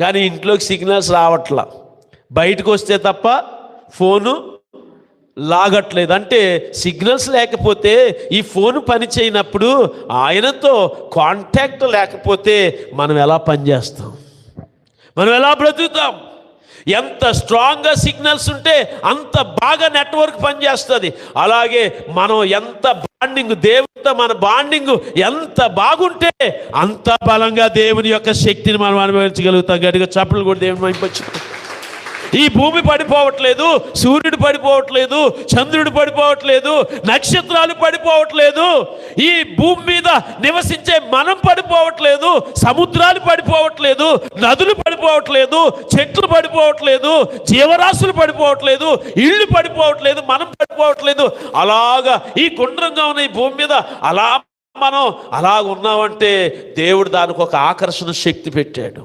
కానీ ఇంట్లోకి సిగ్నల్స్ రావట్లా, బయటకు వస్తే తప్ప ఫోను లాగట్లేదు. అంటే సిగ్నల్స్ లేకపోతే ఈ ఫోను పని చేయనప్పుడు, ఆయనతో కాంటాక్ట్ లేకపోతే మనం ఎలా పనిచేస్తాం, మనం ఎలా బ్రతుకుతాం? ఎంత స్ట్రాంగ్గా సిగ్నల్స్ ఉంటే అంత బాగా నెట్వర్క్ పనిచేస్తుంది. అలాగే మనం ఎంత బాండింగ్, దేవునితో మన బాండింగ్ ఎంత బాగుంటే అంత బలంగా దేవుని యొక్క శక్తిని మనం అనుభవించగలుగుతాం. గట్టిగా చప్పట్లు కూడా దేవుని వైపు. ఈ భూమి పడిపోవట్లేదు, సూర్యుడు పడిపోవట్లేదు, చంద్రుడు పడిపోవట్లేదు, నక్షత్రాలు పడిపోవట్లేదు, ఈ భూమి మీద నివసించే మనం పడిపోవట్లేదు, సముద్రాలు పడిపోవట్లేదు, నదులు పడిపోవట్లేదు, చెట్లు పడిపోవట్లేదు, జీవరాశులు పడిపోవట్లేదు, ఇళ్ళు పడిపోవట్లేదు, మనం పడిపోవట్లేదు. అలాగా ఈ గుండ్రంగా ఉన్న ఈ భూమి మీద మనం అలాగ ఉన్నామంటే దేవుడు దానికి ఒక ఆకర్షణ శక్తి పెట్టాడు.